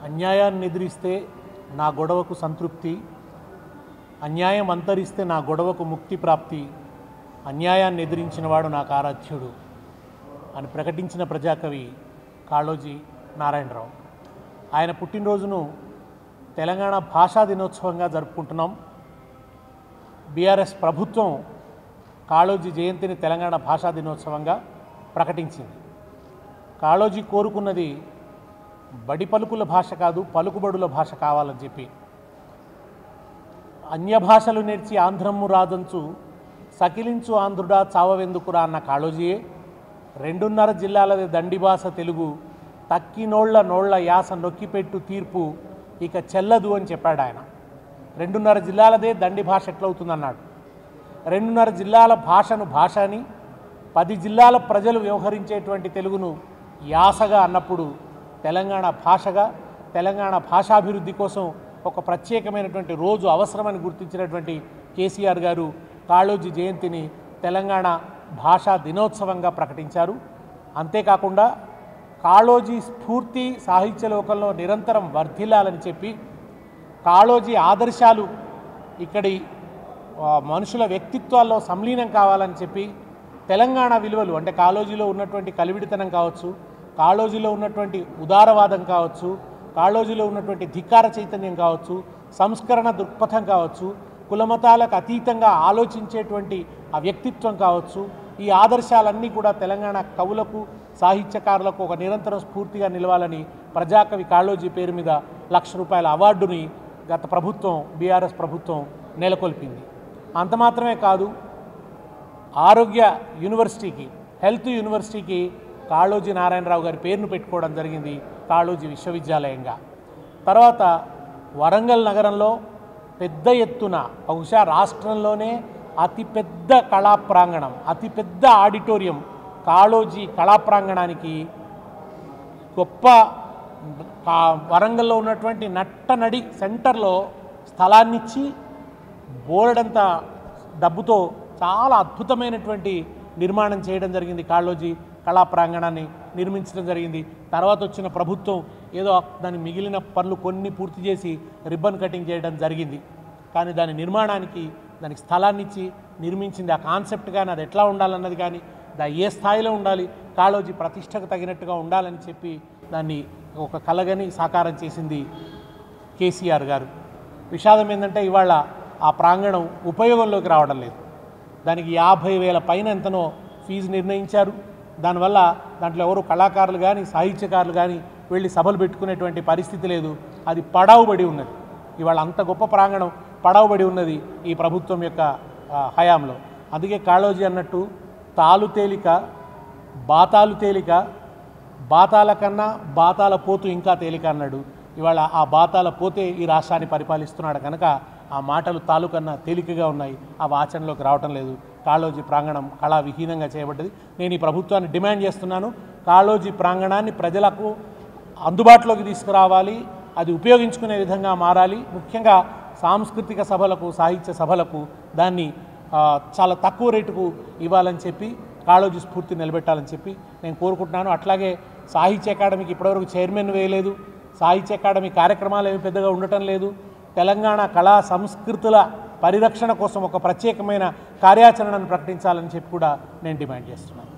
అన్యాయాన్ని ఎదిరిస్తే నా గొడవకు సంతృప్తి, అన్యాయం అంతరిస్తే నా గొడవకు ముక్తి ప్రాప్తి, అన్యాయాన్ని ఎదిరించినవాడు నాకు ఆరాధ్యుడు అని ప్రకటించిన ప్రజాకవి కాళోజీ నారాయణరావు. ఆయన పుట్టినరోజును తెలంగాణ భాషా దినోత్సవంగా జరుపుకుంటున్నాం. బీఆర్ఎస్ ప్రభుత్వం కాళోజీ జయంతిని తెలంగాణ భాషా దినోత్సవంగా ప్రకటించింది. కాళోజీ కోరుకున్నది బడి పలుకుల భాష కాదు, పలుకుబడుల భాష కావాలని చెప్పి. అన్య భాషలు నేర్చి ఆంధ్రము రాదంచు, సకిలించు ఆంధ్రుడా చావవెందుకురా అన్న కాళోజీయే 2.5 జిల్లాలది దండి భాష తెలుగు, తక్కినోళ్ల యాస నొక్కిపెట్టు తీర్పు ఇక చెల్లదు అని చెప్పాడు ఆయన. 2.5 జిల్లాలదే దండి భాష ఎట్లవుతుందన్నాడు. 2.5 జిల్లాల భాషను భాష అని, 10 జిల్లాల ప్రజలు వ్యవహరించేటువంటి తెలుగును యాసగా అన్నప్పుడు తెలంగాణ భాషగా, తెలంగాణ భాషాభివృద్ధి కోసం ఒక ప్రత్యేకమైనటువంటి రోజు అవసరమని గుర్తించినటువంటి కేసీఆర్ గారు కాళోజీ జయంతిని తెలంగాణ భాషా దినోత్సవంగా ప్రకటించారు. అంతేకాకుండా కాళోజీ స్ఫూర్తి సాహిత్య లోకంలో నిరంతరం వర్ధిల్లాలని చెప్పి, కాళోజీ ఆదర్శాలు ఇక్కడి మనుషుల వ్యక్తిత్వాల్లో సంలీనం కావాలని చెప్పి, తెలంగాణ విలువలు అంటే కాళోజీలో ఉన్నటువంటి కలివిడితనం కావచ్చు, కాళోజీలో ఉన్నటువంటి ఉదారవాదం కావచ్చు, కాళోజీలో ఉన్నటువంటి ధిక్కార చైతన్యం కావచ్చు, సంస్కరణ దృక్పథం కావచ్చు, కులమతాలకు అతీతంగా ఆలోచించేటువంటి ఆ వ్యక్తిత్వం కావచ్చు, ఈ ఆదర్శాలన్నీ కూడా తెలంగాణ కవులకు, సాహిత్యకారులకు ఒక నిరంతరం స్ఫూర్తిగా నిలవాలని ప్రజాకవి కాళోజీ పేరు మీద ₹1,00,000 అవార్డుని గత ప్రభుత్వం, బీఆర్ఎస్ ప్రభుత్వం నెలకొల్పింది. అంత మాత్రమే కాదు, ఆరోగ్య యూనివర్సిటీకి, హెల్త్ యూనివర్సిటీకి కాళోజీ నారాయణరావు గారి పేరును పెట్టుకోవడం జరిగింది, కాళోజీ విశ్వవిద్యాలయంగా. తర్వాత వరంగల్ నగరంలో పెద్ద ఎత్తున, బహుశా రాష్ట్రంలోనే అతిపెద్ద కళా ప్రాంగణం, అతిపెద్ద ఆడిటోరియం కాళోజీ కళా ప్రాంగణానికి గొప్ప వరంగల్లో ఉన్నటువంటి నట్టనడి సెంటర్లో స్థలాన్నిచ్చి బోలెడంత డబ్బుతో చాలా అద్భుతమైనటువంటి నిర్మాణం చేయడం జరిగింది. కాళోజీ కళా ప్రాంగణాన్ని నిర్మించడం జరిగింది. తర్వాత వచ్చిన ప్రభుత్వం ఏదో దాని మిగిలిన పనులు కొన్ని పూర్తి చేసి రిబ్బన్ కటింగ్ చేయడం జరిగింది. కానీ దాని నిర్మాణానికి, దానికి స్థలాన్ని ఇచ్చి నిర్మించింది. ఆ కాన్సెప్ట్ కానీ, అది ఎట్లా ఉండాలన్నది కానీ, ఏ స్థాయిలో ఉండాలి, కాళోజీ ప్రతిష్టకు తగినట్టుగా ఉండాలని చెప్పి దాన్ని ఒక కలగని సాకారం చేసింది కేసీఆర్ గారు. విషాదం ఏంటంటే ఇవాళ ఆ ప్రాంగణం ఉపయోగంలోకి రావడం లేదు. దానికి 50,000 పైన ఎంతనో ఫీజు నిర్ణయించారు. దానివల్ల దాంట్లో ఎవరు కళాకారులు కానీ, సాహిత్యకారులు కానీ వెళ్ళి సభలు పెట్టుకునేటువంటి పరిస్థితి లేదు. అది పడావుబడి ఉన్నది. ఇవాళ అంత గొప్ప ప్రాంగణం పడావుబడి ఉన్నది ఈ ప్రభుత్వం యొక్క హయాంలో. అందుకే కాళోజీ అన్నట్టు తాలు తేలిక, బాతాలు తేలిక, బాతాల కన్నా బాతాల పోతు ఇంకా తేలిక అన్నాడు. ఇవాళ ఆ బాతాల పోతే ఈ రాష్ట్రాన్ని పరిపాలిస్తున్నాడు కనుక ఆ మాటలు తాలు కన్నా తేలికగా ఉన్నాయి, అవి ఆచరణలోకి రావటం లేదు. కాళోజీ ప్రాంగణం కళా విహీనంగా చేయబడ్డది. నేను ఈ ప్రభుత్వాన్ని డిమాండ్ చేస్తున్నాను, కాళోజీ ప్రాంగణాన్ని ప్రజలకు అందుబాటులోకి తీసుకురావాలి, అది ఉపయోగించుకునే విధంగా మారాలి. ముఖ్యంగా సాంస్కృతిక సభలకు, సాహిత్య సభలకు దాన్ని చాలా తక్కువ రేటుకు ఇవ్వాలని చెప్పి, కాళోజీ స్ఫూర్తి నిలబెట్టాలని చెప్పి నేను కోరుకుంటున్నాను. అట్లాగే సాహిత్య అకాడమీకి ఇప్పటివరకు చైర్మన్ వేయలేదు, సాహిత్య అకాడమీ కార్యక్రమాలు ఏమి పెద్దగా ఉండటం లేదు. తెలంగాణ కళా సంస్కృతుల పరిరక్షణ కోసం ఒక ప్రత్యేకమైన కార్యాచరణను ప్రకటించాలని చెప్పి కూడా నేను డిమాండ్ చేస్తున్నాను.